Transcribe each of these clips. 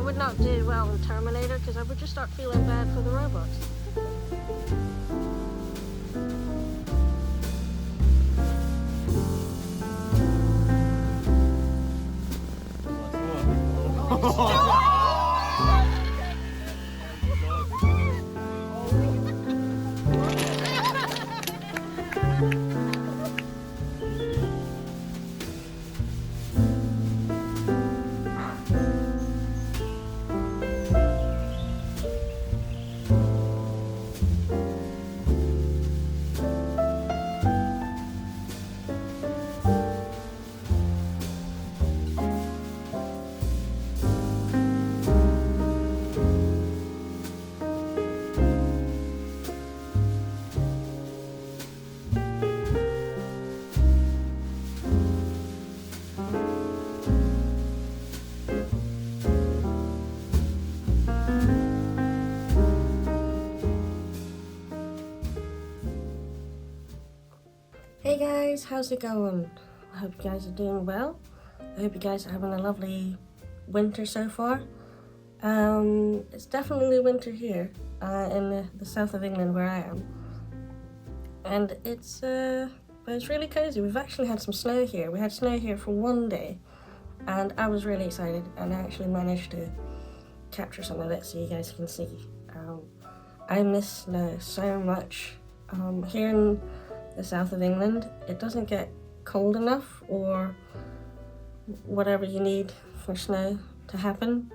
would not do well in Terminator because I would just start feeling bad for the robots. Hey guys, how's it going? I hope you guys are doing well. I hope you guys are having a lovely winter so far. It's definitely winter here in the south of England where I am. And it's really cozy. We've actually had some snow here. We had snow here for one day and I was really excited, and I actually managed to capture some of it so you guys can see. I miss snow so much. Here in the south of England, it doesn't get cold enough or whatever you need for snow to happen,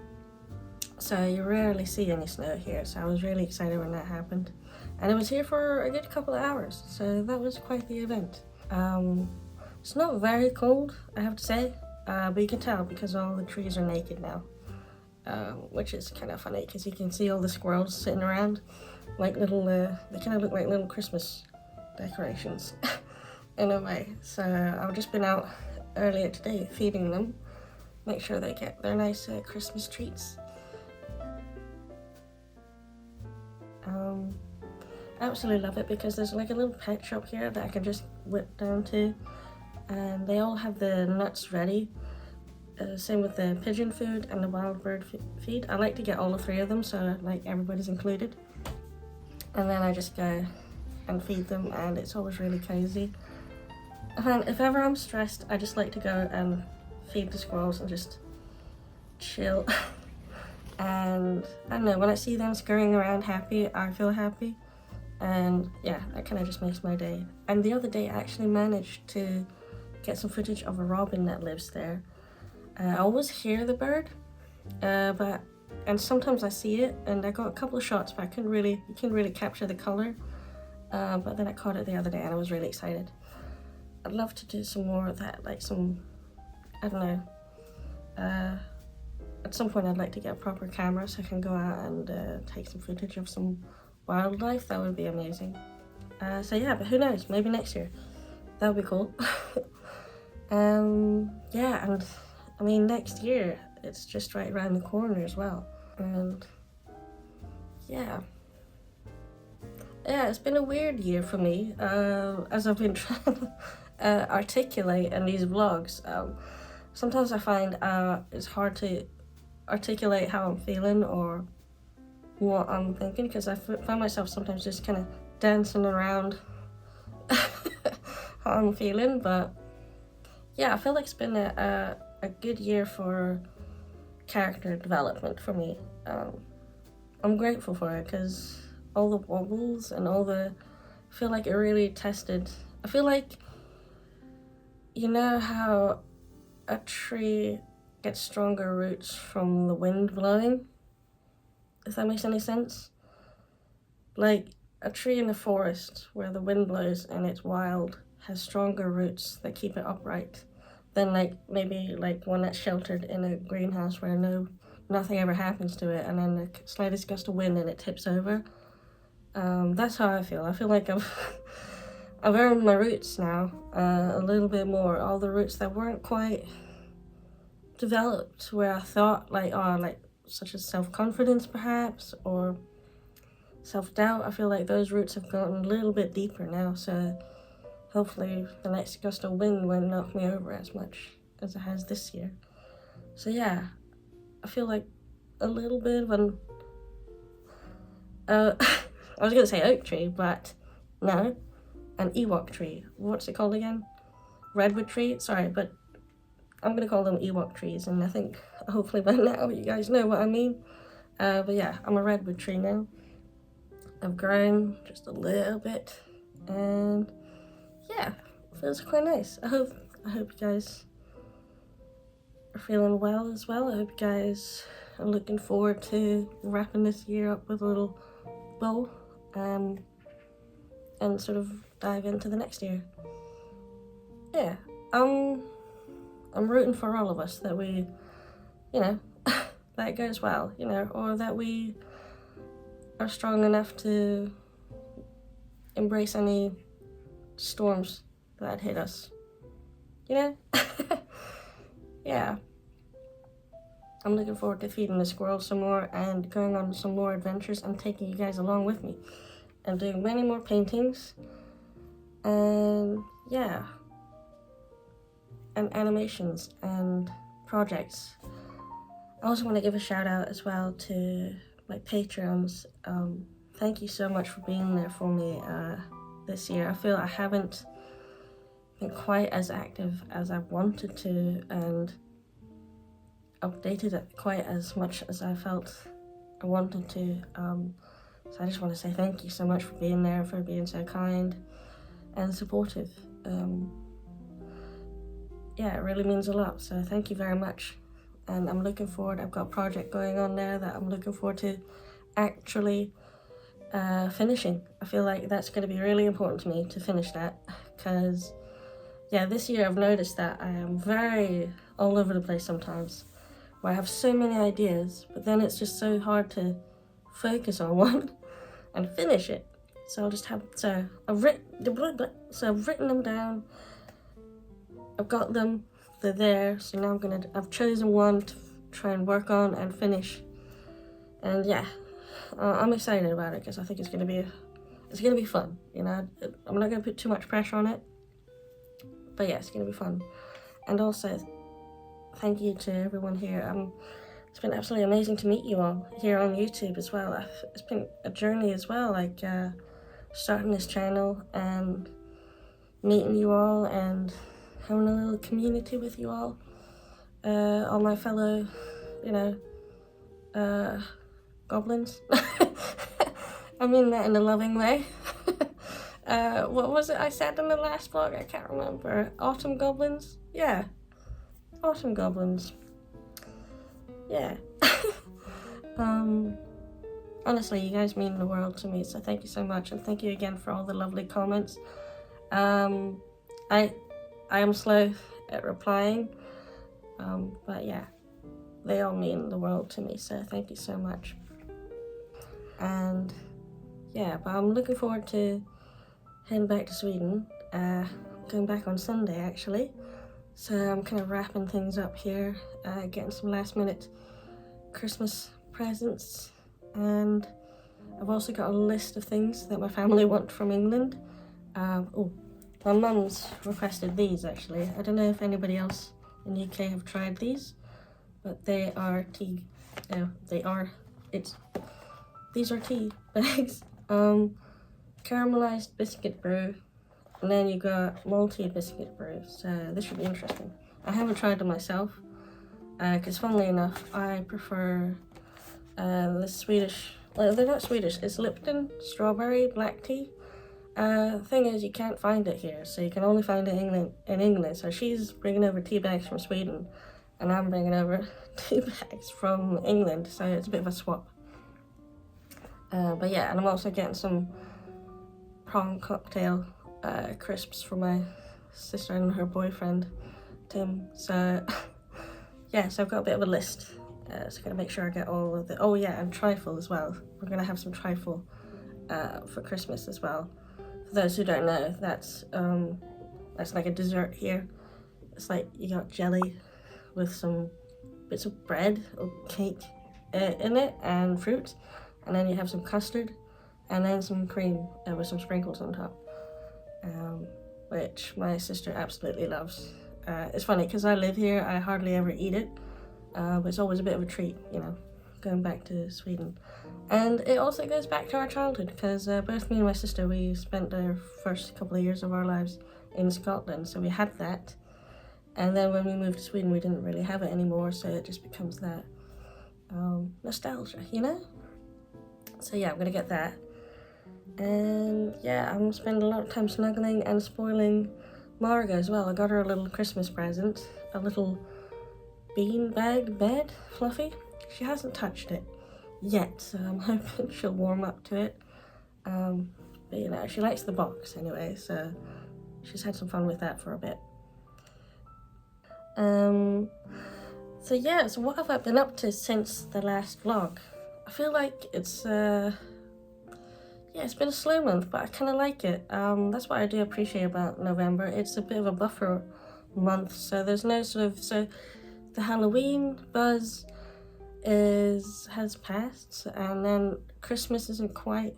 so you rarely see any snow here. So I was really excited when that happened, and it was here for a good couple of hours, so that was quite the event. It's not very cold, I have to say, but you can tell because all the trees are naked now, which is kind of funny because you can see all the squirrels sitting around like little they kind of look like little Christmas decorations in a way. So I've just been out earlier today feeding them, make sure they get their nice Christmas treats. I absolutely love it because there's like a little pet shop here that I can just whip down to, and they all have the nuts ready. Same with the pigeon food and the wild bird feed. I like to get all three of them so like everybody's included, and then I just go and feed them, and it's always really cozy. And if ever I'm stressed, I just like to go and feed the squirrels and just chill. And I don't know, when I see them scurrying around happy, I feel happy, and yeah, that kind of just makes my day. And the other day I actually managed to get some footage of a robin that lives there. I always hear the bird, and sometimes I see it, and I got a couple of shots, but you couldn't really capture the color. But then I caught it the other day and I was really excited. I'd love to do some more of that, like some, I don't know, at some point I'd like to get a proper camera so I can go out and take some footage of some wildlife. That would be amazing. So yeah, but who knows, maybe next year. That would be cool. Yeah, and I mean next year, it's just right around the corner as well. And yeah. Yeah, it's been a weird year for me, as I've been trying to articulate in these vlogs. Sometimes I find it's hard to articulate how I'm feeling or what I'm thinking, because I find myself sometimes just kind of dancing around how I'm feeling. But yeah, I feel like it's been a good year for character development for me. I'm grateful for it because all the wobbles and I feel like it really tested. I feel like, you know how a tree gets stronger roots from the wind blowing? If that makes any sense? Like a tree in the forest where the wind blows and it's wild has stronger roots that keep it upright than like maybe like one that's sheltered in a greenhouse where nothing ever happens to it, and then the slightest gust of wind and it tips over. That's how I feel. I feel like I've earned my roots now, a little bit more. All the roots that weren't quite developed where I thought like such as self-confidence perhaps, or self-doubt. I feel like those roots have gotten a little bit deeper now, so hopefully the next gust of wind won't knock me over as much as it has this year. So yeah, I feel like a little bit of an I was gonna say oak tree, but no, an Ewok tree. What's it called again? Redwood tree? Sorry, but I'm gonna call them Ewok trees, and I think hopefully by now you guys know what I mean. But yeah, I'm a redwood tree now. I've grown just a little bit, and yeah, it feels quite nice. I hope you guys are feeling well as well. I hope you guys are looking forward to wrapping this year up with a little bow, and sort of dive into the next year. Yeah, I'm rooting for all of us that we, you know, that it goes well, you know, or that we are strong enough to embrace any storms that hit us, you know? Yeah. I'm looking forward to feeding the squirrels some more and going on some more adventures and taking you guys along with me and doing many more paintings and yeah, and animations and projects. I also want to give a shout out as well to my Patreons. Thank you so much for being there for me this year. I feel I haven't been quite as active as I wanted to and updated it quite as much as I felt I wanted to. So I just want to say thank you so much for being there, for being so kind and supportive. Yeah, it really means a lot, so thank you very much. And I'm looking forward, I've got a project going on there that I'm looking forward to actually finishing. I feel like that's going to be really important to me to finish that, because yeah, this year I've noticed that I am very all over the place sometimes, where I have so many ideas, but then it's just so hard to focus on one and finish it. So I'll just have, I've written them down, I've got them, they're there, so now I've chosen one to try and work on and finish. And yeah, I'm excited about it because I think it's gonna be fun, you know. I'm not gonna put too much pressure on it, but yeah, it's gonna be fun. And also, thank you to everyone here. It's been absolutely amazing to meet you all here on YouTube as well. It's been a journey as well, like starting this channel and meeting you all and having a little community with you all my fellow, you know, goblins. I mean that in a loving way. What was it I said in the last vlog? I can't remember. Autumn goblins? Yeah. Autumn goblins. Yeah. Honestly, you guys mean the world to me, so thank you so much, and thank you again for all the lovely comments. I am slow at replying, but yeah, they all mean the world to me, so thank you so much. And yeah, but I'm looking forward to heading back to Sweden, going back on Sunday actually. So I'm kind of wrapping things up here, getting some last minute Christmas presents, and I've also got a list of things that my family want from England. My mum's requested these actually. I don't know if anybody else in the UK have tried these, but they are tea. These are tea bags. Caramelized biscuit brew, and then you got malty biscuit brew. So this should be interesting. I haven't tried them myself, because funnily enough, I prefer the Swedish. Well, they're not Swedish. It's Lipton strawberry black tea. Thing is, you can't find it here, so you can only find it in England. So she's bringing over tea bags from Sweden, and I'm bringing over tea bags from England. So it's a bit of a swap. But yeah, and I'm also getting some prawn cocktail crisps for my sister and her boyfriend, Tim. So yeah, so I've got a bit of a list. So I'm gonna make sure I get all of the. Oh yeah, and trifle as well. We're gonna have some trifle for Christmas as well. For those who don't know, that's like a dessert here. It's like you got jelly with some bits of bread or cake in it and fruit, and then you have some custard, and then some cream with some sprinkles on top, which my sister absolutely loves. It's funny because I live here, I hardly ever eat it, but it's always a bit of a treat, you know, going back to Sweden. And it also goes back to our childhood, because both me and my sister, we spent the first couple of years of our lives in Scotland, so we had that. And then when we moved to Sweden, we didn't really have it anymore, so it just becomes that nostalgia, you know? So yeah, I'm gonna get that. And yeah, I'm gonna spend a lot of time snuggling and spoiling Marga as well. I got her a little Christmas present, a little beanbag bed, fluffy. She hasn't touched it yet, so I'm hoping she'll warm up to it. But you know, she likes the box anyway, so she's had some fun with that for a bit. So yeah, so what have I been up to since the last vlog? I feel like it's it's been a slow month, but I kind of like it. That's what I do appreciate about November. It's a bit of a buffer month, so there's no so the Halloween buzz has passed, and then Christmas isn't quite,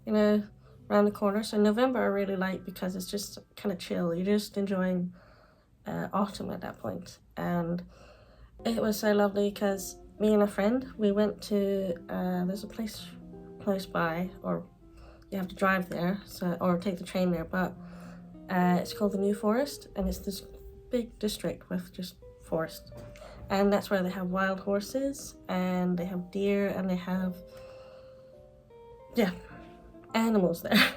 you know, around the corner. So November I really like because it's just kind of chill. You're just enjoying autumn at that point. And it was so lovely because me and a friend, we went to there's a place close by, or you have to drive there, so or take the train there, but it's called the New Forest, and it's this big district with just forest, and that's where they have wild horses, and they have deer, and they have animals there.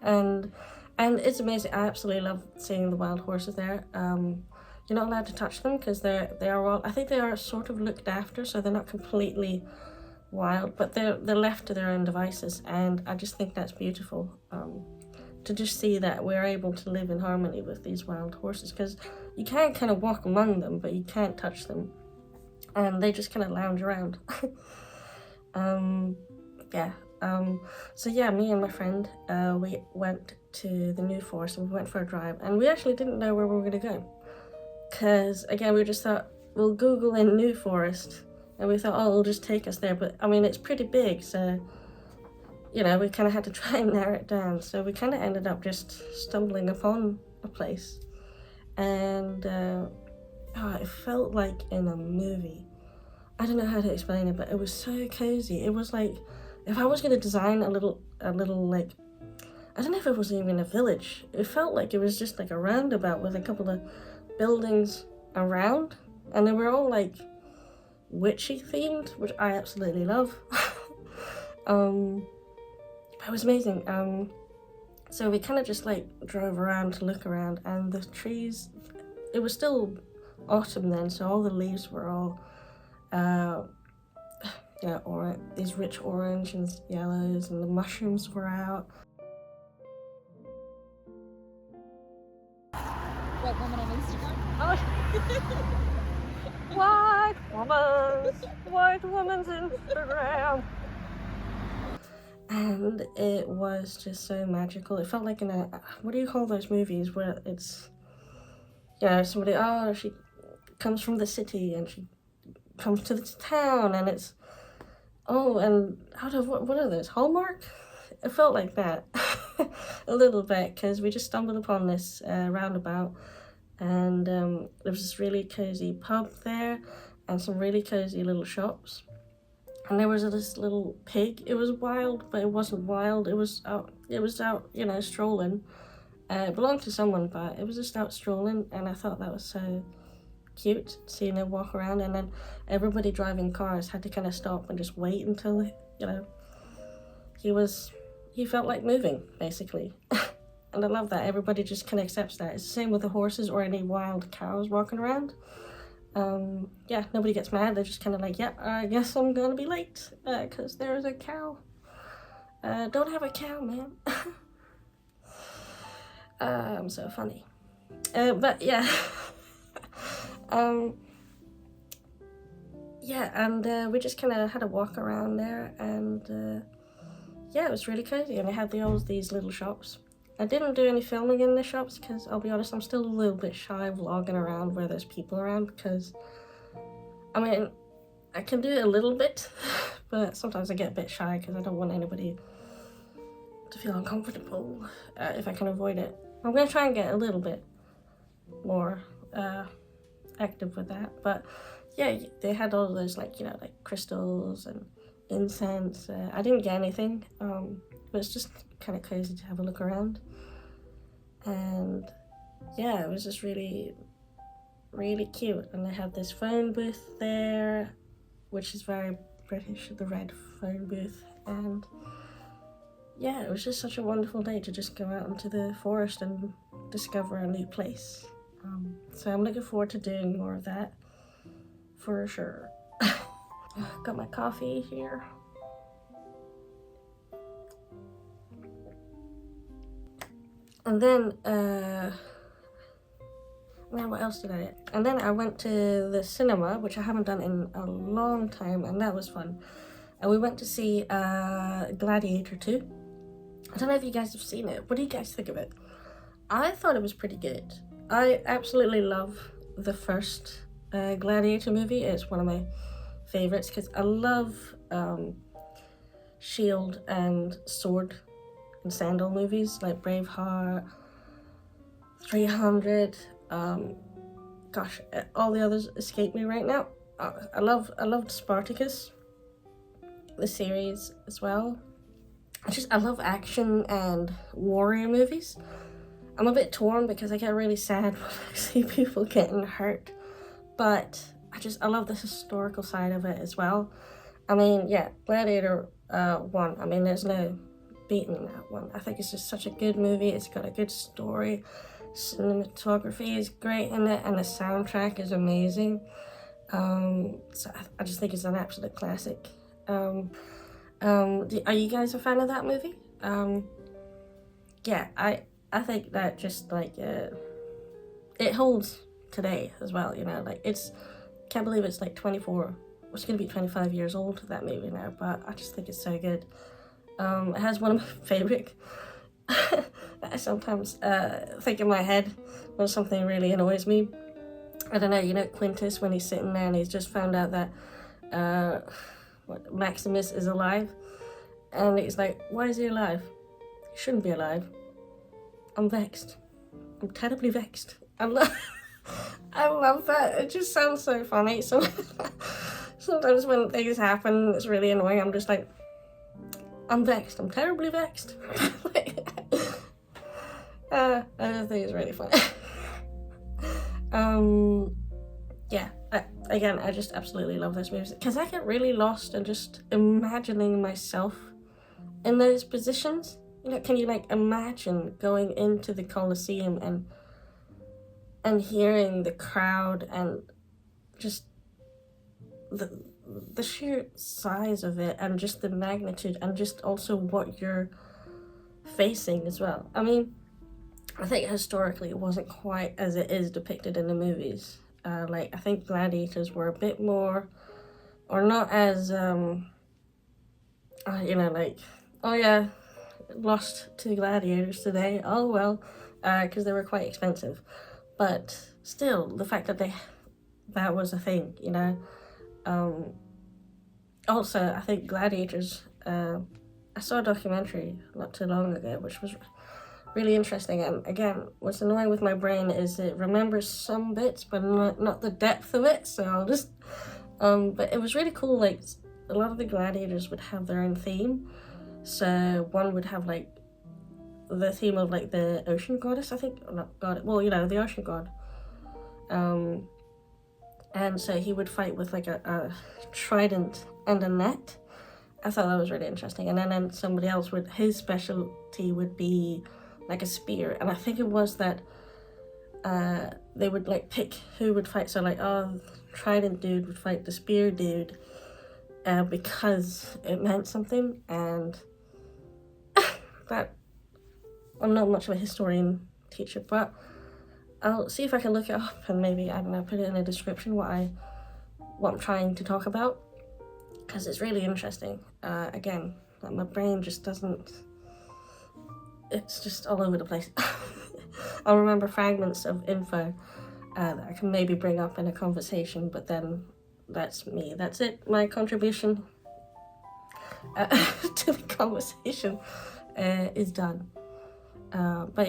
and it's amazing. I absolutely love seeing the wild horses there. You're not allowed to touch them because they are all, I think they are sort of looked after, so they're not completely wild, but they're left to their own devices, and I just think that's beautiful, to just see that we're able to live in harmony with these wild horses, because you can kind of walk among them, but you can't touch them, and they just kind of lounge around. So yeah, me and my friend, we went to the New Forest, and we went for a drive, and we actually didn't know where we were going to go, because again, we just thought, we'll Google in New Forest, and we thought, oh, it'll just take us there. But I mean, it's pretty big, so, you know, we kind of had to try and narrow it down. So we kind of ended up just stumbling upon a place. And it felt like in a movie. I don't know how to explain it, but it was so cozy. It was like, if I was going to design a little like, I don't know if it was even a village. It felt like it was just like a roundabout with a couple of buildings around. And they were all like witchy themed, which I absolutely love. It was amazing. So we kind of just like drove around to look around, and the trees, it was still autumn then, so all the leaves were all these rich orange and yellows, and the mushrooms were out. White woman on Instagram? Oh. White woman's Instagram. And it was just so magical. It felt like in a, what do you call those movies where it's, somebody, she comes from the city and she comes to the town, and it's, and what are those, Hallmark? It felt like that a little bit, because we just stumbled upon this roundabout, and there was this really cozy pub there, and some really cozy little shops, and there was this little pig. It was wild, but it wasn't wild. It was out, strolling. It belonged to someone, but it was just out strolling, and I thought that was so cute, seeing it walk around, and then everybody driving cars had to kind of stop and just wait until, he felt like moving, basically. And I love that. Everybody just kind of accepts that. It's the same with the horses or any wild cows walking around. Nobody gets mad. They're just kind of like, I guess I'm gonna be late because there's a cow. Don't have a cow, man. I'm so funny. But yeah. And we just kind of had a walk around there, and it was really cozy, and they had these little shops. I didn't do any filming in the shops because, I'll be honest, I'm still a little bit shy vlogging around where there's people around, because, I mean, I can do it a little bit, but sometimes I get a bit shy because I don't want anybody to feel uncomfortable if I can avoid it. I'm going to try and get a little bit more active with that, but yeah, they had all those like crystals and incense. I didn't get anything, but it's just kind of cozy to have a look around. And yeah, it was just really, really cute. And they had this phone booth there, which is very British, the red phone booth. And yeah, it was just such a wonderful day to just go out into the forest and discover a new place. So I'm looking forward to doing more of that for sure. Got my coffee here. And then, what else did I do? And then I went to the cinema, which I haven't done in a long time, and that was fun. And we went to see Gladiator 2. I don't know if you guys have seen it. What do you guys think of it? I thought it was pretty good. I absolutely love the first Gladiator movie. It's one of my favorites because I love shield and sword and sandal movies like Braveheart, 300. Gosh, all the others escape me right now. I loved Spartacus, the series as well. I love action and warrior movies. I'm a bit torn because I get really sad when I see people getting hurt, but I love the historical side of it as well. I mean, yeah, Gladiator 1, I mean, there's no beating that one. I think it's just such a good movie. It's got a good story. Cinematography is great in it, and the soundtrack is amazing. So I just think it's an absolute classic. Are you guys a fan of that movie? Yeah, I think that just like it holds today as well. Can't believe it's like 24. It's gonna be 25 years old, that movie now, but I just think it's so good. It has one of my favorite. I sometimes think in my head when something really annoys me. I don't know, Quintus when he's sitting there and he's just found out that Maximus is alive, and he's like, why is he alive? He shouldn't be alive. I'm vexed. I'm terribly vexed. I love that. It just sounds so funny. So sometimes when things happen, it's really annoying. I'm just like, I'm vexed. I'm terribly vexed. I just think it's really funny. Yeah. I just absolutely love those movies because I get really lost in just imagining myself in those positions. Can you imagine going into the Colosseum and hearing the crowd and just the sheer size of it and just the magnitude and just also what you're facing as well. I mean, I think historically it wasn't quite as it is depicted in the movies. I think gladiators were a bit more, or not as, oh yeah, lost to gladiators today, oh well, because they were quite expensive. But still, the fact that that was a thing, Also, I think gladiators, I saw a documentary not too long ago, which was really interesting. And again, what's annoying with my brain is it remembers some bits, but not the depth of it. So I'll just, but it was really cool. Like, a lot of the gladiators would have their own theme. So one would have the theme of the ocean goddess, I think, or not god, well, the ocean god. And so he would fight with a trident and a net. I thought that was really interesting. And then somebody else his specialty would be a spear. And I think it was that they would pick who would fight. So trident dude would fight the spear dude because it meant something. And that, I'm not much of a historian teacher, but I'll see if I can look it up and maybe, I don't know, put it in the description what I'm trying to talk about, because it's really interesting. Again, my brain just doesn't, it's just all over the place. I'll remember fragments of info that I can maybe bring up in a conversation, but then that's me. That's it. My contribution to the conversation is done. But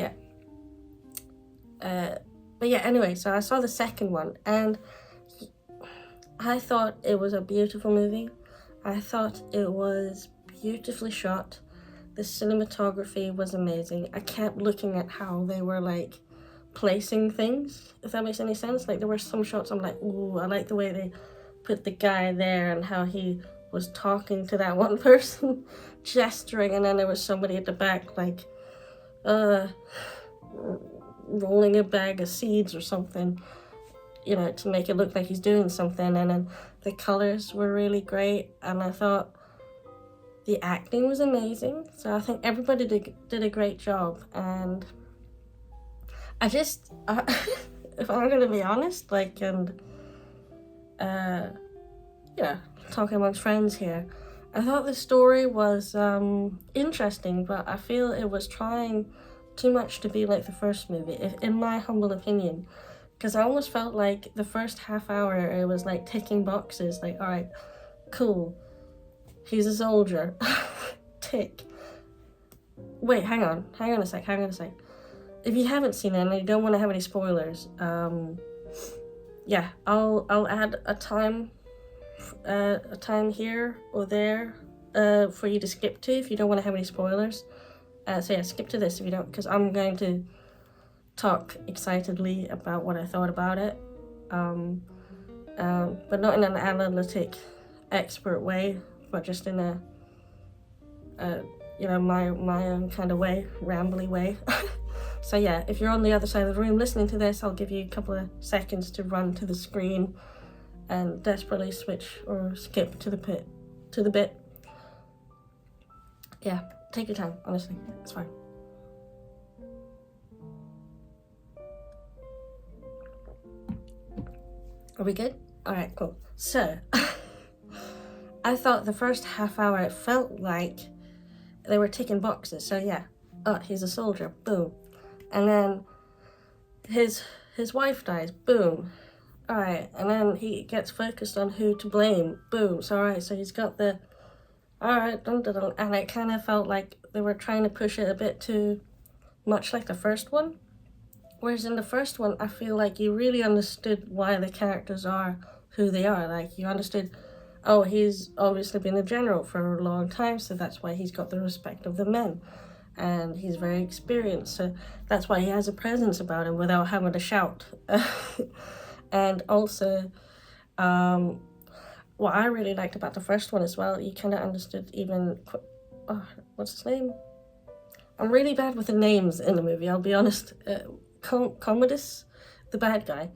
yeah, anyway, so I saw the second one, and I thought it was a beautiful movie. I thought it was beautifully shot. The cinematography was amazing. I kept looking at how they were like placing things, if that makes any sense. Like there were some shots I'm like, ooh, I like the way they put the guy there and how he was talking to that one person, gesturing, and then there was somebody at the back like rolling a bag of seeds or something, you know, to make it look like he's doing something. And then the colors were really great, and I thought the acting was amazing. So I think everybody did a great job. And I just if I'm gonna be honest, like, and yeah, talking amongst friends here, I thought the story was interesting, but I feel it was trying too much to be like the first movie, in my humble opinion. Because I almost felt like the first half hour it was like ticking boxes, like, all right, cool, he's a soldier, tick. Wait, hang on a sec. If you haven't seen it and you don't want to have any spoilers, yeah, I'll add a time here or there for you to skip to if you don't want to have any spoilers. So yeah, skip to this if you don't, because I'm going to talk excitedly about what I thought about it, but not in an analytic expert way, but just in a you know, my own kind of way, rambly way. So yeah, if you're on the other side of the room listening to this, I'll give you a couple of seconds to run to the screen and desperately switch or skip to the bit. Yeah, take your time, honestly, it's fine. Are we good? All right, cool. So, I thought the first half hour, it felt like they were ticking boxes. So yeah, oh, he's a soldier, boom. And then his wife dies, boom. All right, and then he gets focused on who to blame, boom. So all right, so he's got the, all right, dun, dun, dun. And it kind of felt like they were trying to push it a bit too much like the first one. Whereas in the first one, I feel like you really understood why the characters are who they are. Like, you understood, oh, he's obviously been a general for a long time, so that's why he's got the respect of the men. And he's very experienced, so that's why he has a presence about him without having to shout. And also, what I really liked about the first one as well, you kind of understood even, what's his name? I'm really bad with the names in the movie, I'll be honest. Commodus, the bad guy.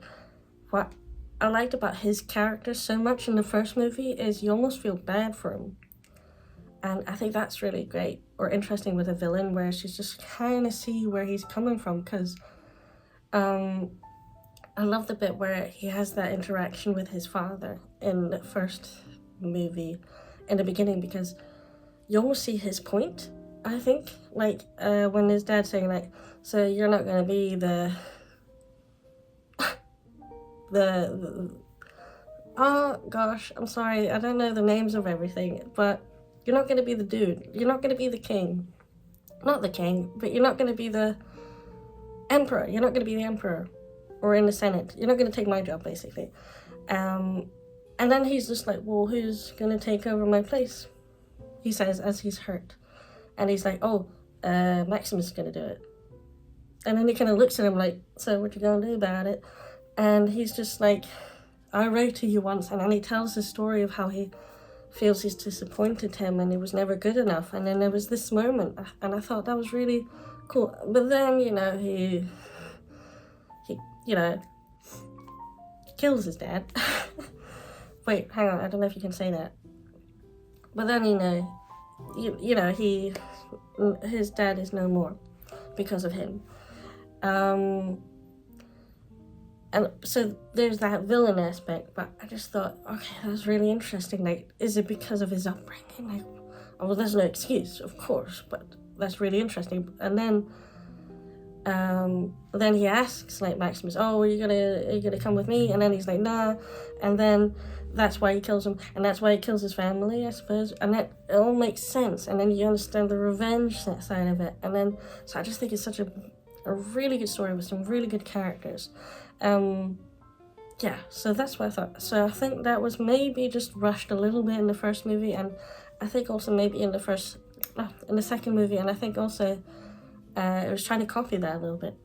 What I liked about his character so much in the first movie is you almost feel bad for him. And I think that's really great or interesting with a villain, where you just kind of see where he's coming from. Because I love the bit where he has that interaction with his father in the first movie in the beginning, because you almost see his point, I think. Like, when his dad's saying, like, so you're not going to be the oh gosh, I'm sorry, I don't know the names of everything, but you're not going to be the dude. You're not going to be the king. Not the king, but you're not going to be the emperor. You're not going to be the emperor or in the Senate. You're not going to take my job, basically. And then he's just like, well, who's going to take over my place? He says as he's hurt. And he's like, oh, Maximus is going to do it. And then he kind of looks at him like, so what you going to do about it? And he's just like, I wrote to you once. And then he tells the story of how he feels he's disappointed him and he was never good enough. And then there was this moment, and I thought that was really cool. But then, you know, he you know, kills his dad. Wait, hang on, I don't know if you can say that. But then, you know, his dad is no more because of him. And so there's that villain aspect, but I just thought, okay, that was really interesting. Like, is it because of his upbringing? Like, oh, well, there's no excuse, of course, but that's really interesting. And then he asks, like, Maximus, oh, are you gonna come with me? And then he's like, nah. And then that's why he kills him, and that's why he kills his family, I suppose. And that it all makes sense. And then you understand the revenge side of it. And then, so I just think it's such a really good story with some really good characters. yeah, so that's what I thought. So I think that was maybe just rushed a little bit in the first movie, and I think also maybe in the second movie, and I think also it was trying to copy that a little bit.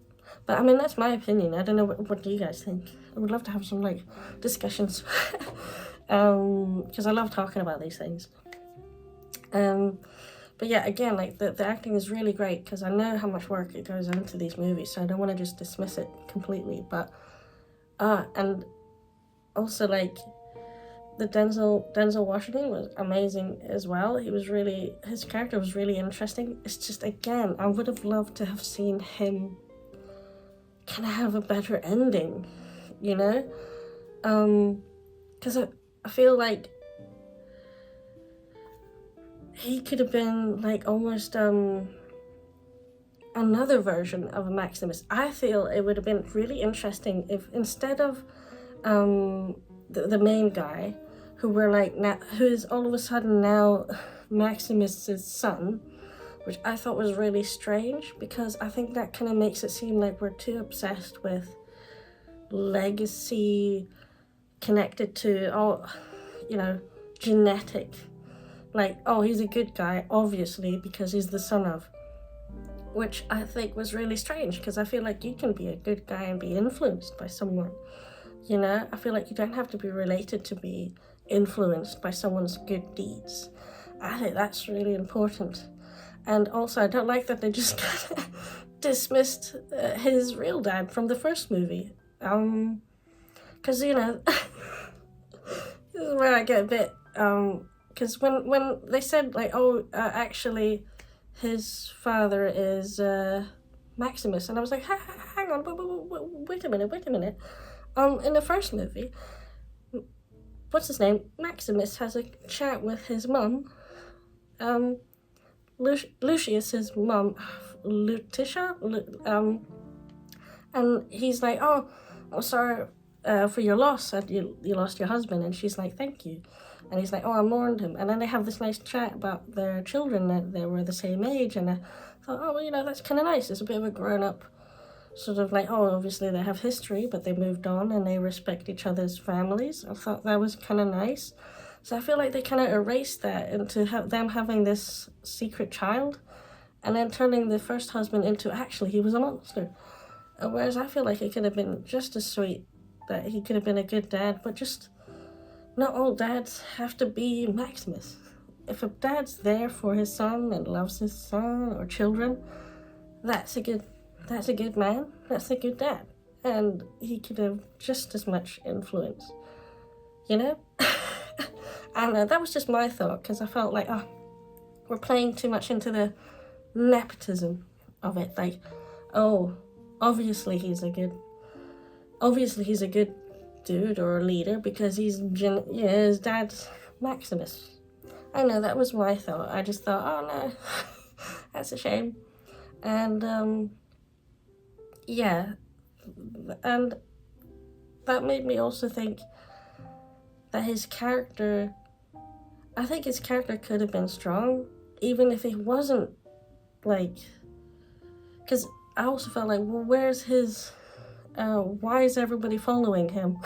But I mean, that's my opinion. I don't know what do you guys think. I would love to have some like discussions, because I love talking about these things. But yeah, again, like the acting is really great because I know how much work it goes into these movies, so I don't want to just dismiss it completely. But and also like the Denzel Washington was amazing as well. His character was really interesting. It's just, again, I would have loved to have seen him kind of have a better ending, you know? Because I feel like he could have been like almost another version of a Maximus. I feel it would have been really interesting if instead of the main guy, who is all of a sudden now Maximus's son, which I thought was really strange because I think that kind of makes it seem like we're too obsessed with legacy connected to genetic, like, oh, he's a good guy obviously because he's the son of, which I think was really strange because I feel like you can be a good guy and be influenced by someone. You know, I feel like you don't have to be related to be influenced by someone's good deeds. I think that's really important. And also, I don't like that they just kind of dismissed his real dad from the first movie. Because, you know, this is where I get a bit, because when they said, like, oh, actually, his father is Maximus, and I was like, hang on, wait a minute. In the first movie, what's his name? Maximus has a chat with his mum. Lucius's mum, Lutetia. And he's like, oh, I'm sorry for your loss, that you lost your husband. And she's like, thank you. And he's like, oh, I mourned him. And then they have this nice chat about their children, that they were the same age. And I thought, oh, well, you know, that's kind of nice. It's a bit of a grown-up sort of like, oh, obviously they have history, but they moved on and they respect each other's families. I thought that was kind of nice. So I feel like they kind of erased that into them having this secret child and then turning the first husband into, actually, he was a monster. Whereas I feel like it could have been just as sweet, that he could have been a good dad, but just not all dads have to be Maximus. If a dad's there for his son and loves his son or children, that's a good man, that's a good dad. And he could have just as much influence, you know? And that was just my thought, because I felt like, we're playing too much into the nepotism of it. Like, oh, obviously he's a good dude or a leader because his dad's Maximus. I know, that was my thought. I just thought, oh no, that's a shame. And yeah, and that made me also think that I think his character could have been strong, even if he wasn't, like, because I also felt like, well, where's his, why is everybody following him?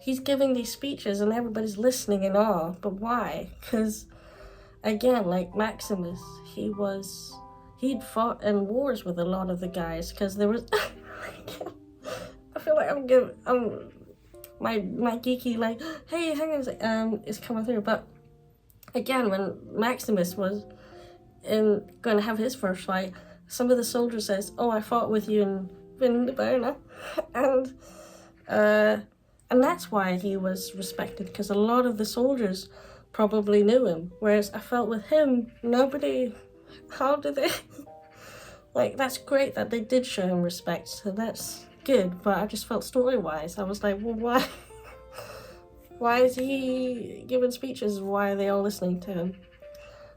He's giving these speeches and everybody's listening in awe, but why? Because, again, like Maximus, he'd fought in wars with a lot of the guys, because there was, I feel like my geeky, like, hey, hang on a sec, is coming through. But again, when Maximus was going to have his first fight, some of the soldiers says, oh, I fought with you in Vindeberna. And that's why he was respected, because a lot of the soldiers probably knew him. Whereas I felt with him, how did they? Like, that's great that they did show him respect, so that's good. But I just felt story-wise, I was like, well, why? Why is he giving speeches? Why are they all listening to him?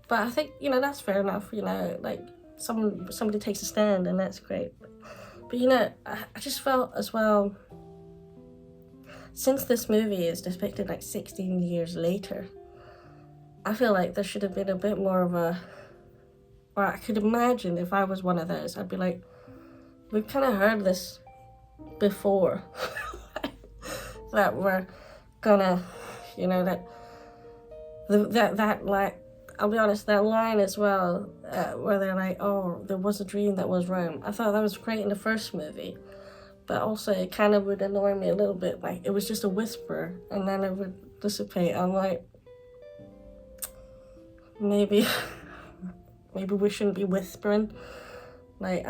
But I think, that's fair enough, like, somebody takes a stand, and that's great. But, I just felt as well, since this movie is depicted like 16 years later, I feel like there should have been a bit more of or I could imagine if I was one of those, I'd be like, we've kind of heard this before. that were gonna, that like, I'll be honest, that line as well, where they're like, oh, there was a dream that was Rome. I thought that was great in the first movie, but also it kind of would annoy me a little bit. Like, it was just a whisper, and then it would dissipate. I'm like, maybe we shouldn't be whispering. Like,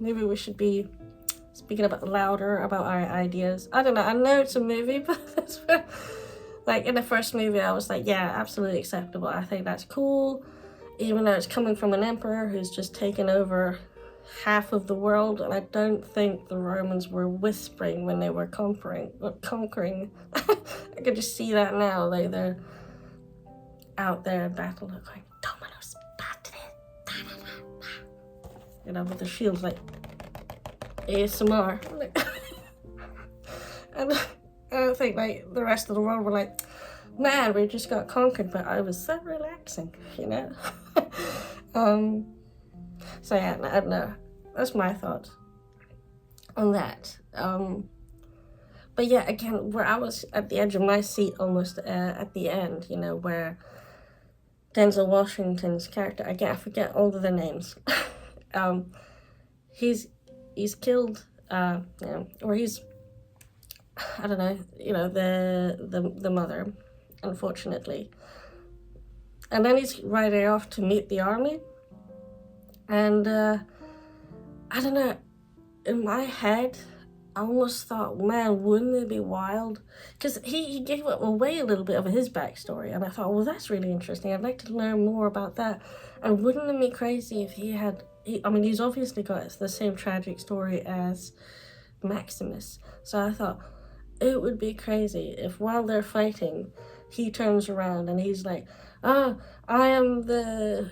maybe we should be speaking about louder about our ideas. I don't know. I know it's a movie, but that's where, like, in the first movie, I was like, yeah, absolutely acceptable. I think that's cool, even though it's coming from an emperor who's just taken over half of the world, and I don't think the Romans were whispering when they were conquering. I could just see that now. Like, they're out there in battle, they're going, Dominus Patris, with the shields, like ASMR. And I don't think, like, the rest of the world were like, man, we just got conquered, but I was so relaxing, So yeah, I don't know. That's my thoughts on that. But yeah, again, where I was at the edge of my seat almost at the end, where Denzel Washington's character, again, I forget all of the names. He's killed, or he's, I don't know, the mother, unfortunately. And then he's riding off to meet the army. And I don't know, in my head, I almost thought, man, wouldn't it be wild? Because he gave away a little bit of his backstory, and I thought, well, that's really interesting. I'd like to learn more about that. And wouldn't it be crazy if he's obviously got the same tragic story as Maximus. So I thought, it would be crazy if while they're fighting, he turns around and he's like, I am the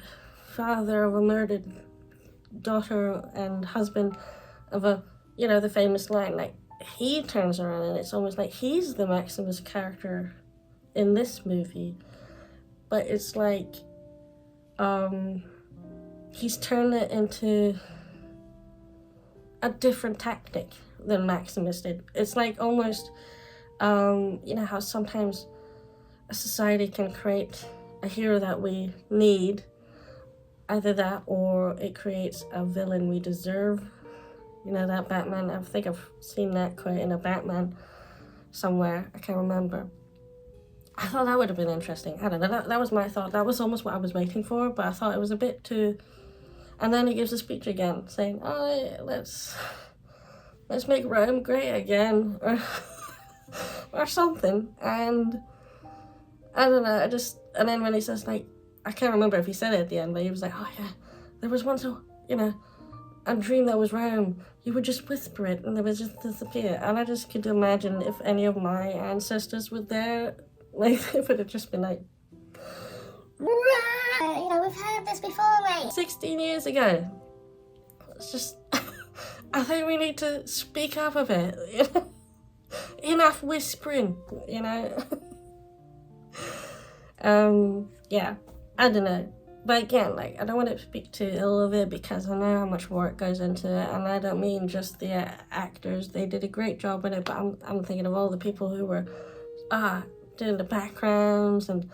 father of a murdered daughter and husband of the famous line. Like, he turns around and it's almost like he's the Maximus character in this movie, but it's like he's turned it into a different tactic than Maximus did. It's like almost how sometimes a society can create a hero that we need, either that or it creates a villain we deserve. That Batman, I think I've seen that quote in a Batman somewhere, I can't remember. I thought that would have been interesting. I don't know, that was my thought. That was almost what I was waiting for, but I thought it was a bit too... And then he gives a speech again, saying, let's make Rome great again, or something. And I don't know, and then when he says, like, I can't remember if he said it at the end, but he was like, oh yeah, there was once a dream that was Rome. You would just whisper it and they would just disappear. And I just could imagine if any of my ancestors were there, like, it would have just been like, we've heard this before, mate. 16 years ago. It's just, I think we need to speak up a bit, Enough whispering, Yeah, I don't know. But again, like, I don't want to speak too ill of it because I know how much work goes into it, and I don't mean just the actors. They did a great job in it, but I'm thinking of all the people who were doing the backgrounds and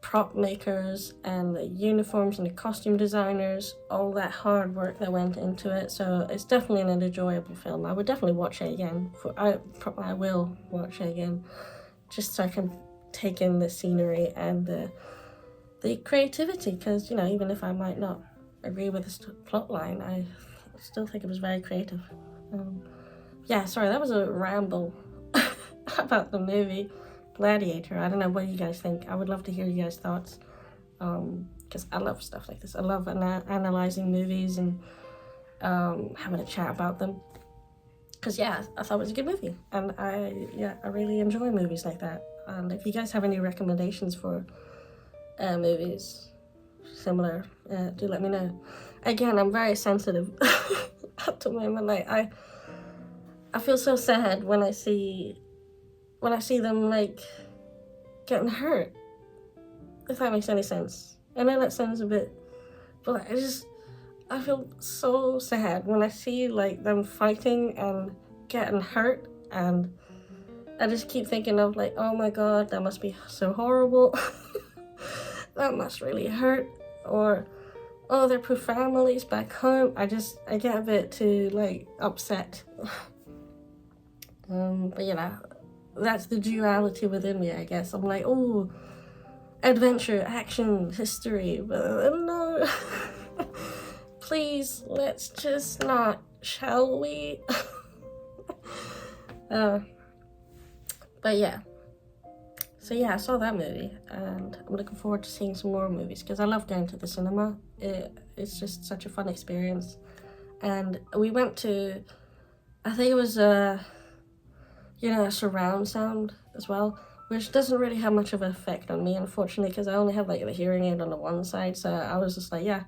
prop makers and the uniforms and the costume designers, all that hard work that went into it. So it's definitely an enjoyable film. I would definitely watch it again. I will watch it again, just so I can take in the scenery and the creativity, because even if I might not agree with the plot line, I still think it was very creative. Sorry, that was a ramble about the movie Gladiator. I don't know what you guys think. I would love to hear you guys' thoughts, because I love stuff like this. I love analyzing movies and having a chat about them, because I thought it was a good movie, and I really enjoy movies like that. And if you guys have any recommendations for movies similar, do let me know. Again, I'm very sensitive at the moment. Like, I feel so sad when I see them, like, getting hurt, if that makes any sense. I know that sounds a bit, but like, I feel so sad when I see like them fighting and getting hurt, and I just keep thinking of like, oh my god, that must be so horrible. That must really hurt. Or, oh, their poor families back home. I get a bit too like upset. But you know, that's the duality within me, I guess. I'm like, oh, adventure, action, history, but no. Please, let's just not, shall we? But yeah. So yeah, I saw that movie, and I'm looking forward to seeing some more movies because I love going to the cinema. It's just such a fun experience. And we went to, I think it was a surround sound as well, which doesn't really have much of an effect on me, unfortunately, because I only have like the hearing aid on the one side. So I was just like, yeah,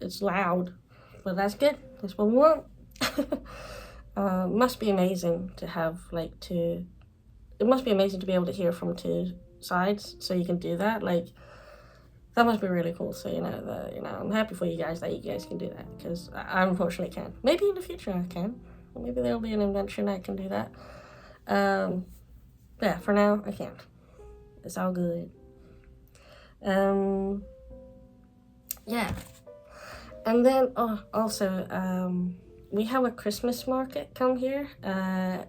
it's loud, but that's good. That's what we want. Must be amazing to have like two. It must be amazing to be able to hear from two sides, so you can do that. Like, that must be really cool. So I'm happy for you guys that you guys can do that, because I unfortunately can't. Maybe in the future I can. Maybe there'll be an invention I can do that. Yeah, for now I can't. It's all good. Yeah. And then also we have a Christmas market come here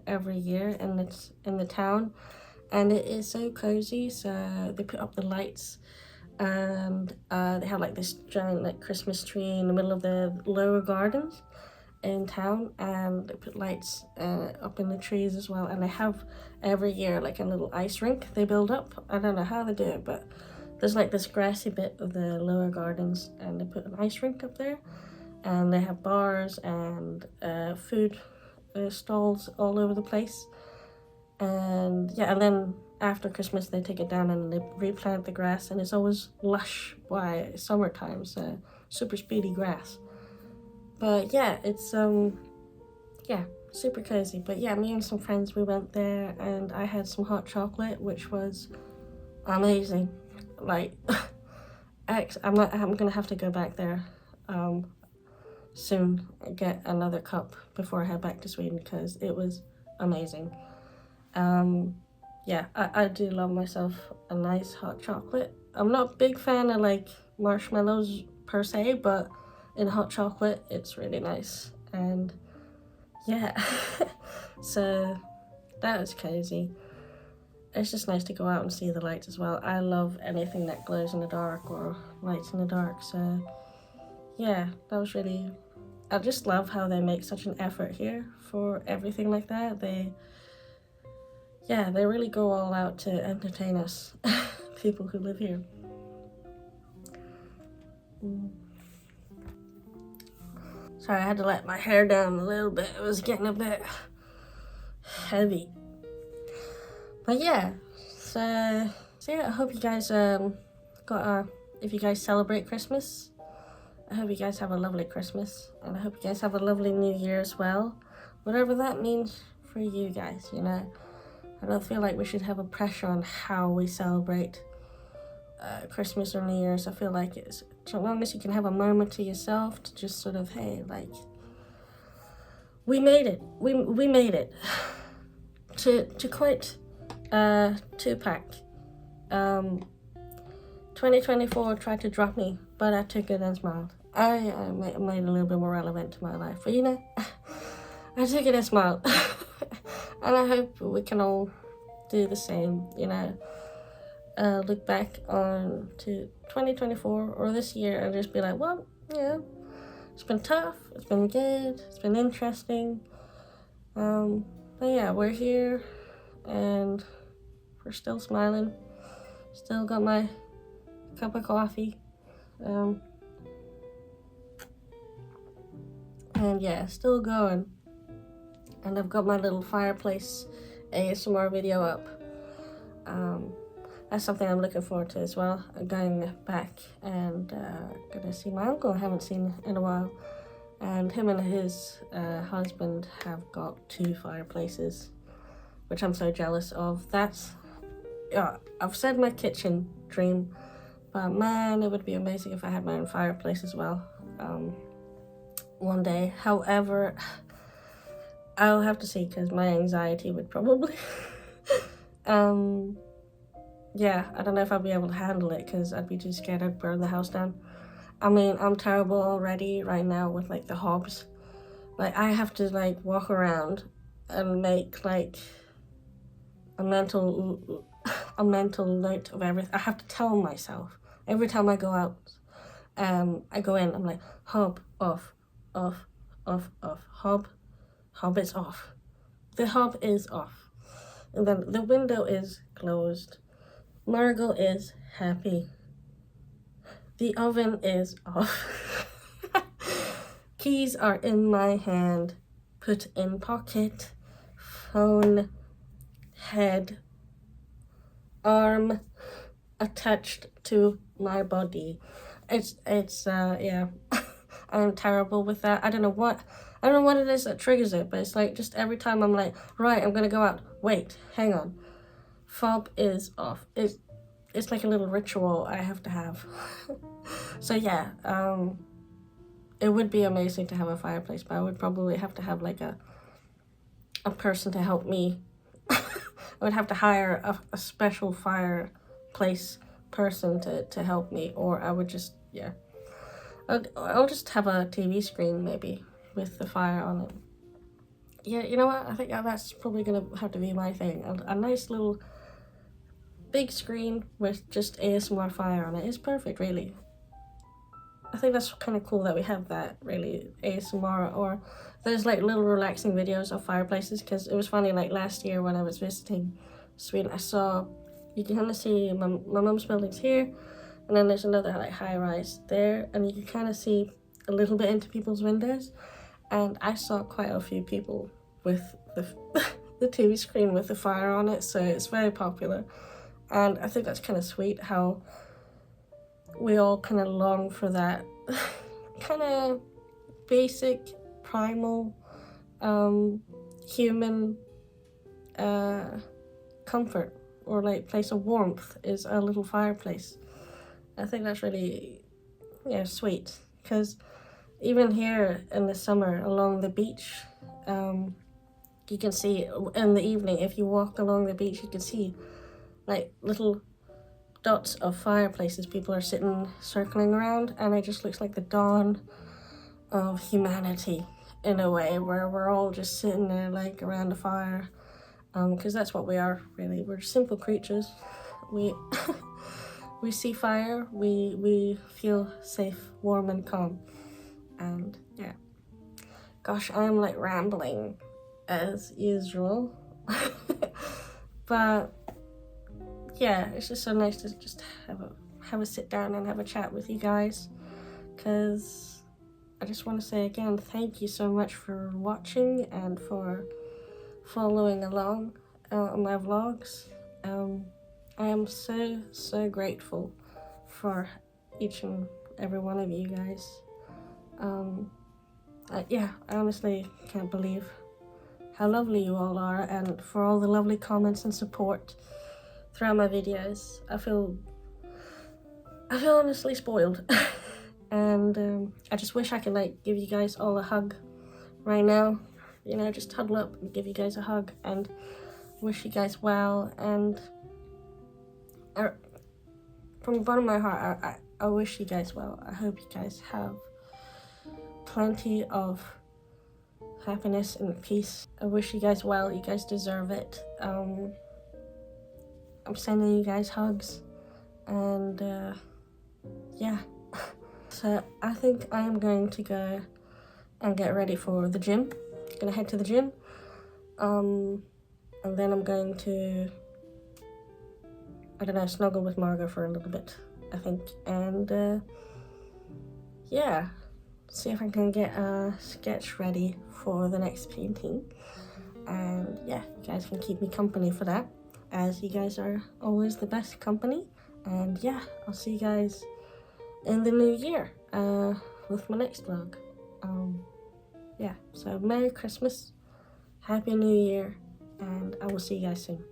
every year, and it's in the town, and it is so cozy. So they put up the lights, and they have like this giant like Christmas tree in the middle of the lower gardens in town, and they put lights up in the trees as well. And they have every year like a little ice rink they build up. I don't know how they do it, but there's like this grassy bit of the lower gardens, and they put an ice rink up there. And they have bars and food stalls all over the place. And yeah, and then after Christmas they take it down and they replant the grass, and it's always lush by summertime, so super speedy grass. But yeah, it's super cozy. But yeah, me and some friends, we went there, and I had some hot chocolate, which was amazing. Like, I'm gonna have to go back there soon and get another cup before I head back to Sweden, because it was amazing. Yeah, I do love myself a nice hot chocolate. I'm not a big fan of like marshmallows per se, but in hot chocolate it's really nice. And yeah, so that was cozy. It's just nice to go out and see the lights as well. I love anything that glows in the dark or lights in the dark, so yeah, that was really, I just love how they make such an effort here for everything like that. They really go all out to entertain us, people who live here. Sorry, I had to let my hair down a little bit. It was getting a bit heavy. But yeah, so yeah, I hope you guys if you guys celebrate Christmas, I hope you guys have a lovely Christmas, and I hope you guys have a lovely New Year as well. Whatever that means for you guys, I don't feel like we should have a pressure on how we celebrate Christmas or New Year's. I feel like it's, so long as you can have a moment to yourself to just sort of, hey, like, we made it. We made it. To quote Tupac, 2024 tried to drop me, but I took it and smiled. I made it a little bit more relevant to my life, but I took it and smiled. And I hope we can all do the same, look back on to 2024 or this year and just be like, well, yeah, it's been tough, it's been good, it's been interesting, but yeah, we're here and we're still smiling, still got my cup of coffee, and yeah, still going. And I've got my little fireplace ASMR video up. That's something I'm looking forward to as well. I'm going back and gonna see my uncle I haven't seen in a while. And him and his husband have got 2 fireplaces, which I'm so jealous of. I've said my kitchen dream, but man, it would be amazing if I had my own fireplace as well. one day. However, I'll have to see, because my anxiety would probably yeah, I don't know if I'll be able to handle it, because I'd be too scared I'd burn the house down. I mean, I'm terrible already right now with like the hobs. Like, I have to like walk around and make like a mental note of everything. I have to tell myself every time I go out. I go in, I'm like, hob off, off, off, off, hob is off. The hob is off. And then the window is closed. Margot is happy. The oven is off. Keys are in my hand. Put in pocket. Phone. Head. Arm attached to my body. It's yeah. I'm terrible with that. I don't know what it is that triggers it, but it's like just every time I'm like, right, I'm gonna go out. Wait, hang on. Fob is off. It's like a little ritual I have to have. So yeah, it would be amazing to have a fireplace, but I would probably have to have like a person to help me. I would have to hire a special fireplace person to help me, or I would just, yeah. I'll just have a TV screen maybe with the fire on it. Yeah, you know what? I think that's probably gonna have to be my thing. A nice little big screen with just ASMR fire on it is perfect, really. I think that's kind of cool that we have that, really, ASMR, or there's like little relaxing videos of fireplaces, because it was funny, like last year when I was visiting Sweden, I saw, you can kind of see my mum's building's here, and then there's another like high rise there, and you can kind of see a little bit into people's windows, and I saw quite a few people with the TV screen with the fire on it, so it's very popular. And I think that's kind of sweet how we all kind of long for that kind of basic, primal, human comfort, or like place of warmth is a little fireplace. I think that's really, yeah, sweet, because even here in the summer along the beach, you can see in the evening, if you walk along the beach, you can see like little dots of fireplaces people are sitting circling around, and it just looks like the dawn of humanity in a way, where we're all just sitting there like around the fire, because that's what we are, really. We're simple creatures. We we see fire, we feel safe, warm and calm. And yeah, gosh, I'm like rambling as usual. But yeah, it's just so nice to just have a sit down and have a chat with you guys, because I just want to say again, thank you so much for watching and for following along on my vlogs. I am so grateful for each and every one of you guys. Yeah, I honestly can't believe how lovely you all are, and for all the lovely comments and support throughout my videos. I feel honestly spoiled. And I just wish I could like give you guys all a hug right now, you know, just huddle up and give you guys a hug and wish you guys well. And from the bottom of my heart, I wish you guys well. I hope you guys have plenty of happiness and peace. I wish you guys well. You guys deserve it. I'm sending you guys hugs, and yeah. So I think I am going to go and get ready for the gym. Gonna head to the gym, and then I'm going to, I don't know, snuggle with Margot for a little bit, I think, and yeah, see if I can get a sketch ready for the next painting. And yeah, you guys can keep me company for that, as you guys are always the best company. And yeah, I'll see you guys in the new year with my next vlog. Yeah, so Merry Christmas, Happy New Year, and I will see you guys soon.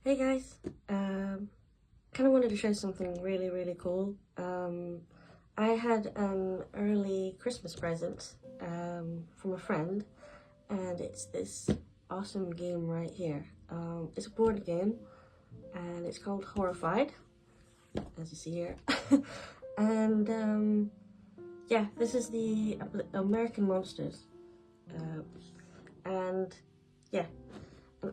Hey guys, kind of wanted to show something really cool. I had an early Christmas present from a friend, and it's this awesome game right here. It's a board game, and it's called Horrified, as you see here. And yeah, this is the American Monsters, and yeah.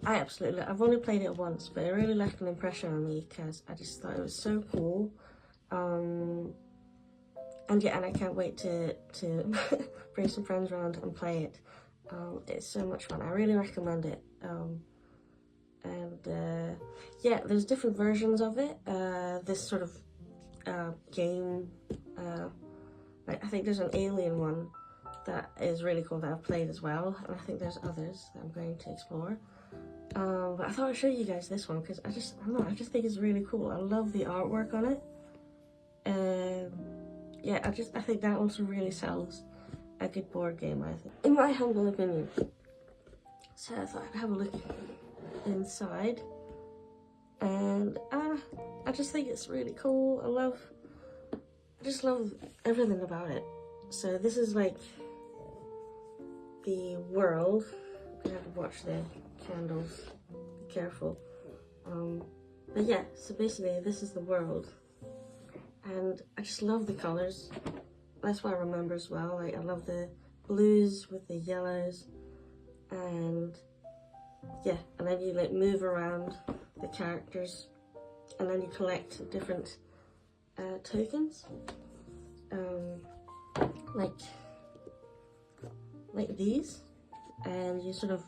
I've only played it once, but it really left an impression on me because I just thought it was so cool. And yeah, and I can't wait to bring some friends around and play it. It's so much fun. I really recommend it. Yeah, there's different versions of it. This sort of game, like I think there's an alien one that is really cool that I've played as well, and I think there's others that I'm going to explore. But I thought I'd show you guys this one because I don't know, I just think it's really cool. I love the artwork on it. Yeah, I think that also really sells a good board game, I think. In my humble opinion. So I thought I'd have a look inside. And I just think it's really cool. I just love everything about it. So this is like the world. You have to watch the candles, be careful. But yeah, so basically this is the world, and I just love the colors. That's what I remember as well. Like, I love the blues with the yellows, and yeah, and then you like move around the characters, and then you collect different tokens, like these, and you sort of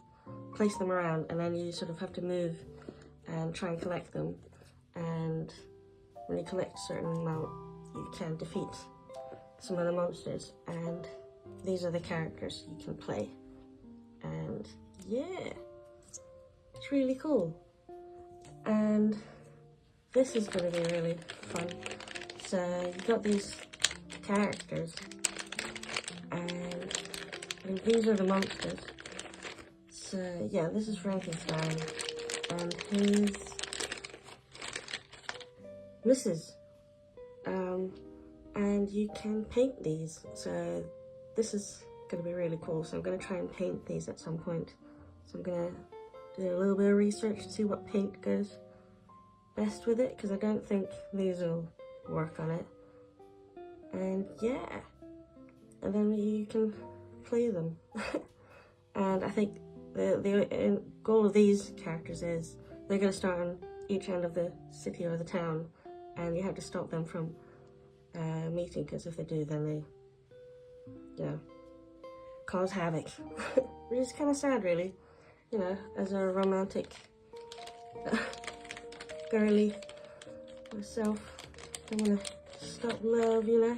place them around, and then you sort of have to move and try and collect them. And when you collect a certain amount, you can defeat some of the monsters, and these are the characters you can play. And yeah, it's really cool. And this is going to be really fun. So you've got these characters, and these are the monsters. So yeah, this is Frankenstein, and his missus. And you can paint these. So this is going to be really cool. So I'm going to try and paint these at some point. So I'm going to do a little bit of research to see what paint goes best with it, because I don't think these will work on it. And yeah, and then you can play them. And I think the goal of these characters is they're going to start on each end of the city or the town, and you have to stop them from meeting, because if they do, then they, you know, cause havoc. Which is kind of sad, really. You know, as a romantic girly myself, I want to stop love, you know.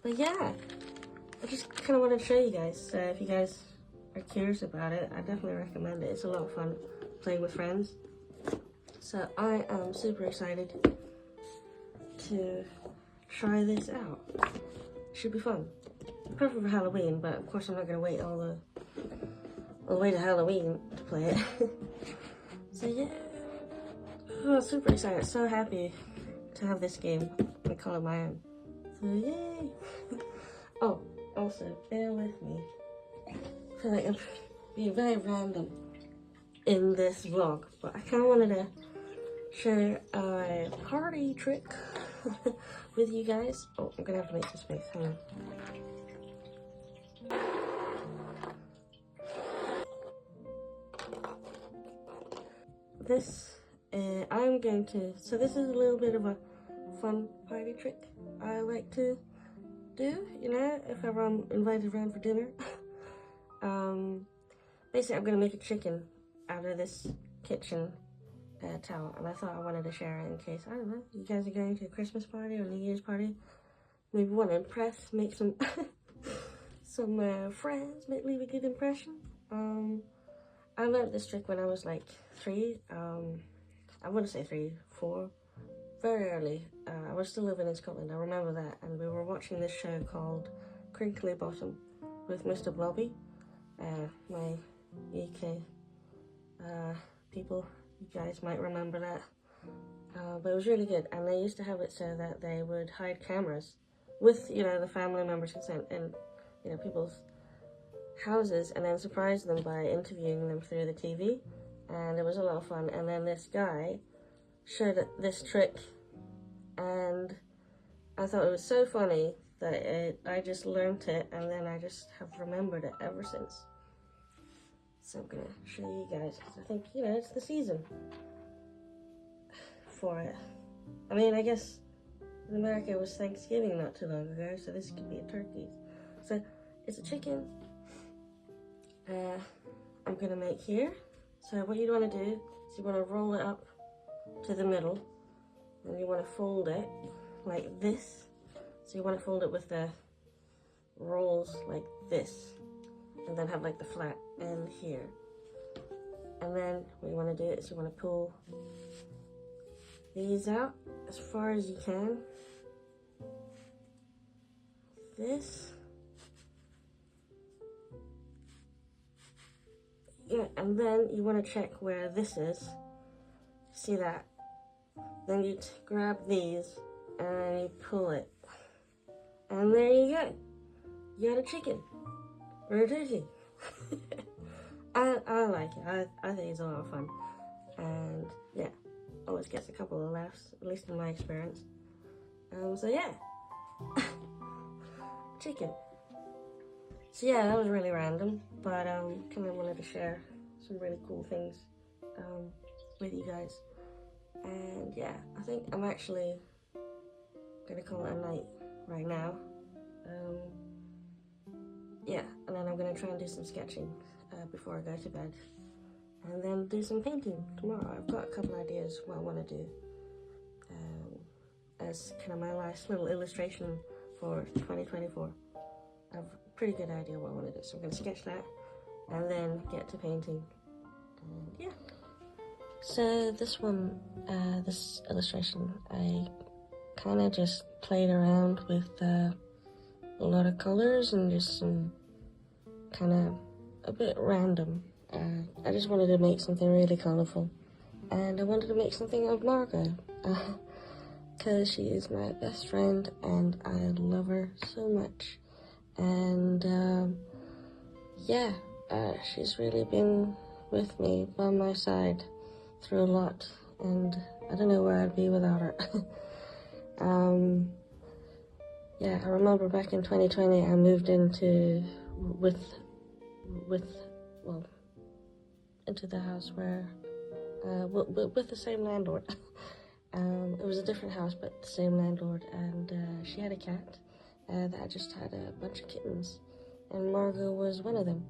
But yeah, I just kind of wanted to show you guys. So if you guys are curious about it, I definitely recommend it. It's a lot of fun playing with friends. So I am super excited to try this out. Should be fun. Perfect for Halloween, but of course I'm not gonna wait all the way to Halloween to play it. So yeah, oh, super excited. So happy to have this game and call it my own. So yay! Oh, also bear with me. I feel like I'm being very random in this vlog, but I kind of wanted to share a party trick with you guys. Oh, I'm gonna have to make some space. Hang on. So this is a little bit of a fun party trick I like to do, you know, if ever I'm invited around for dinner. Basically I'm gonna make a chicken out of this kitchen towel, and I thought I wanted to share it in case, I don't know, you guys are going to a Christmas party or New Year's party, maybe want to impress, make some some friends, leave a good impression. I learned this trick when I was like 3, I wouldn't say 3, 4, very early. I was still living in Scotland, I remember that, and we were watching this show called Crinkly Bottom with Mr. Blobby. My UK people You guys might remember that. But it was really good, and they used to have it so that they would hide cameras with, you know, the family members' consent in, you know, people's houses, and then surprise them by interviewing them through the TV, and it was a lot of fun. And then this guy showed this trick, and I thought it was so funny that I just learnt it, and then I just have remembered it ever since. So I'm gonna show you guys, because I think, you know, it's the season for it. I mean, I guess in America it was Thanksgiving not too long ago, so this could be a turkey. So it's a chicken. I'm gonna make here. So what you want to do is you want to roll it up to the middle, and you want to fold it like this. So you want to fold it with the rolls like this, and then have like the flat end here. And then what you want to do is you want to pull these out as far as you can. This. Yeah, and then you want to check where this is. See that? Then you grab these and you pull it. And there you go. You got a chicken. Or a turkey. I like it. I think it's a lot of fun. And yeah, always gets a couple of laughs, at least in my experience. So yeah. Chicken. So yeah, that was really random, but kind of wanted to share some really cool things with you guys. And yeah, I think I'm actually gonna call it a night right now. Yeah, and then I'm gonna try and do some sketching before I go to bed, and then do some painting tomorrow. I've got a couple ideas what I want to do as kind of my last little illustration for 2024. I have a pretty good idea what I want to do, so I'm going to sketch that and then get to painting. And yeah. So this one, this illustration, I kind of just played around with a lot of colors and just some kind of a bit random. I just wanted to make something really colorful, and I wanted to make something of Margot, because she is my best friend and I love her so much. And yeah, she's really been with me by my side through a lot, and I don't know where I'd be without her. Yeah, I remember back in 2020 I moved into into the house where with the same landlord. It was a different house, but the same landlord, and she had a cat that just had a bunch of kittens, and Margot was one of them.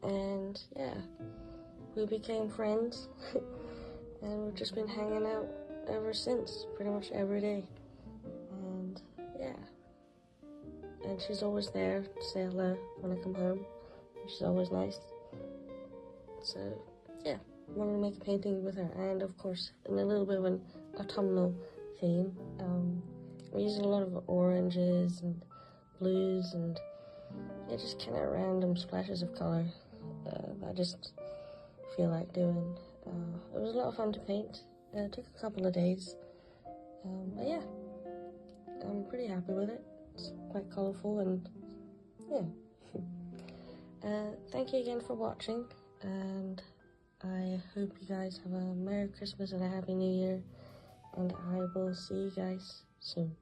And yeah, we became friends, and we've just been hanging out ever since, pretty much every day. And yeah, and she's always there to say hello when I come home. She's always nice. So yeah, I wanted to make a painting with her, and of course in a little bit of an autumnal theme. We're using a lot of oranges and blues and yeah, just kind of random splashes of color that I just feel like doing. It was a lot of fun to paint. It took a couple of days, but yeah, I'm pretty happy with it. It's quite colorful, and yeah. Thank you again for watching, and I hope you guys have a Merry Christmas and a Happy New Year, and I will see you guys soon.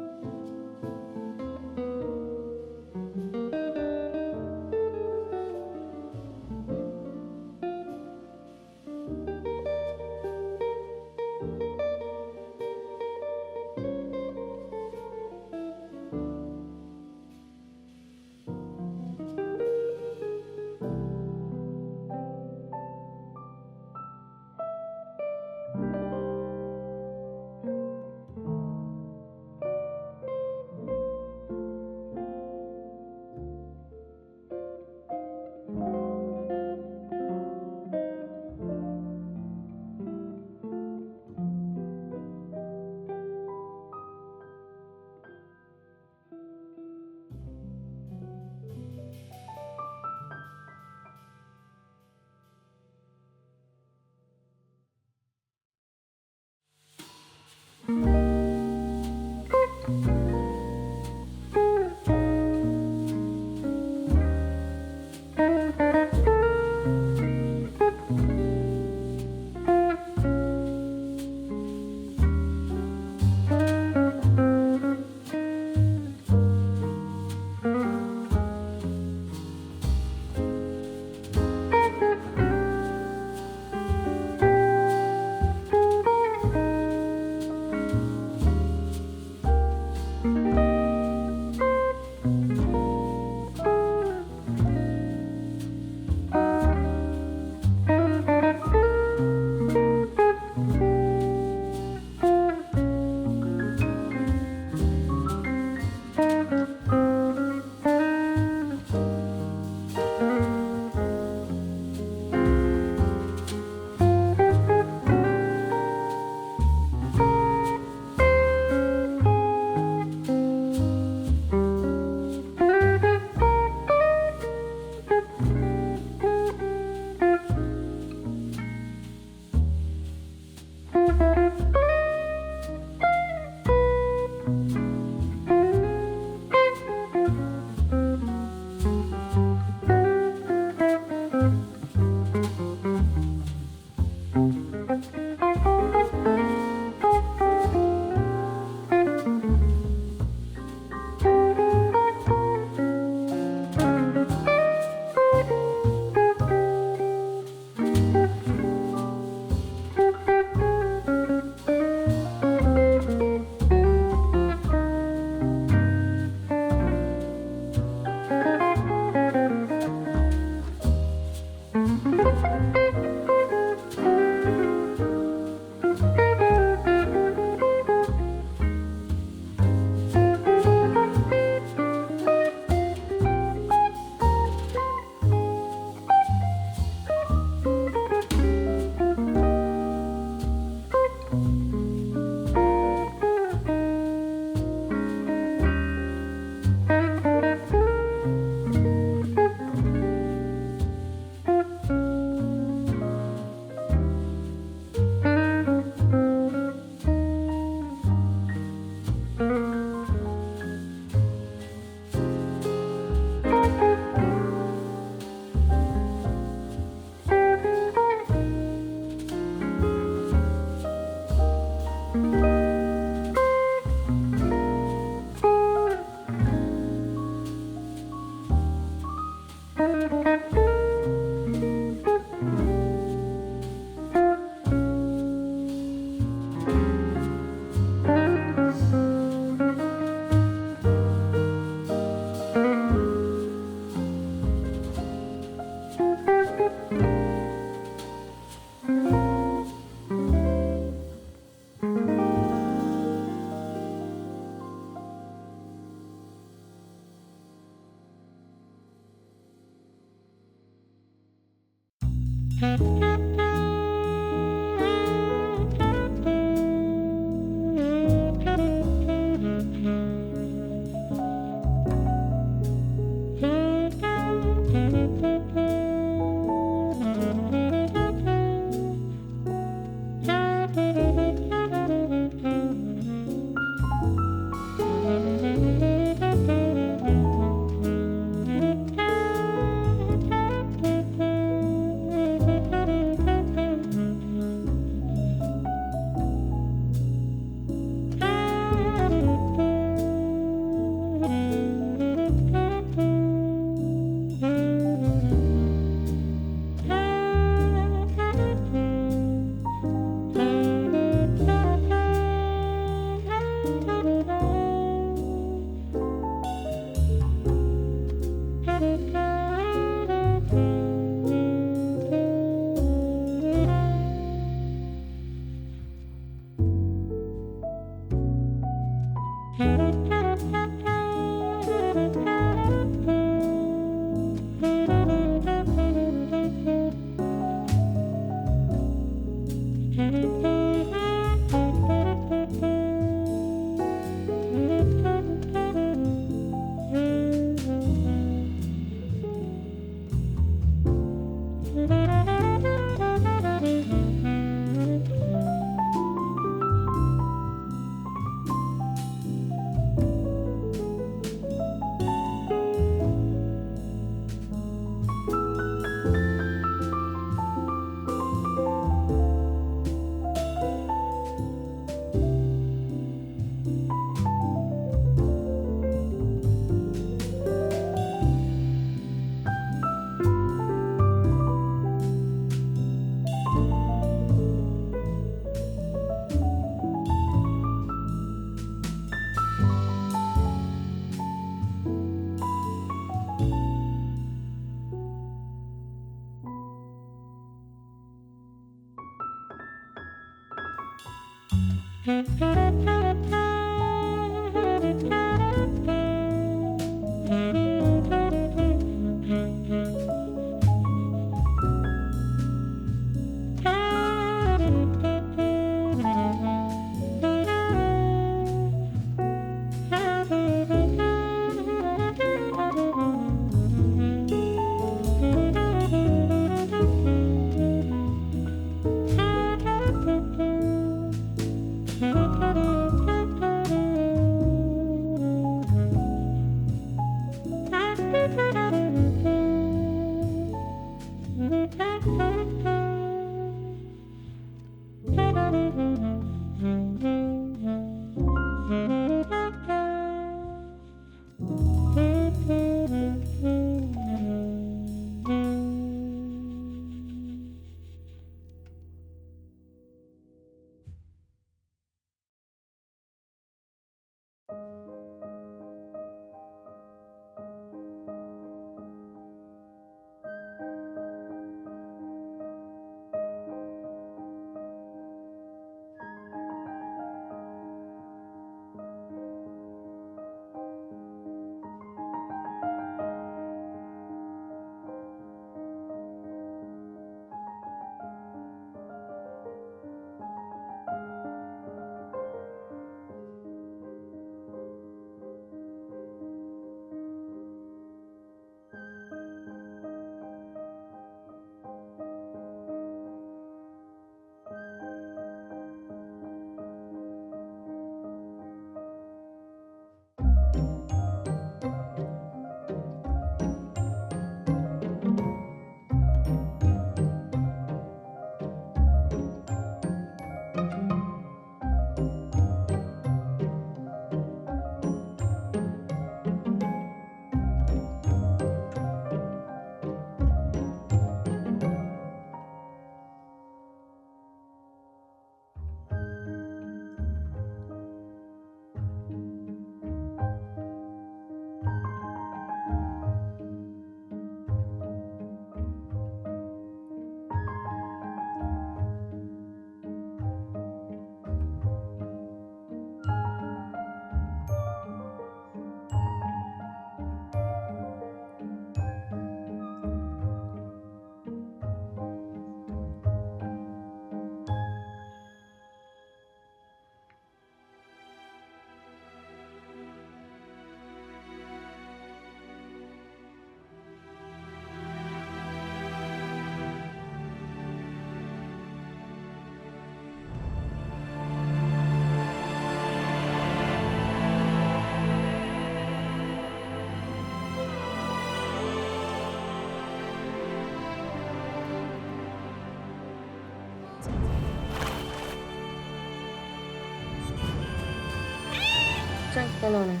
second owner.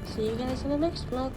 See you guys in the next vlog.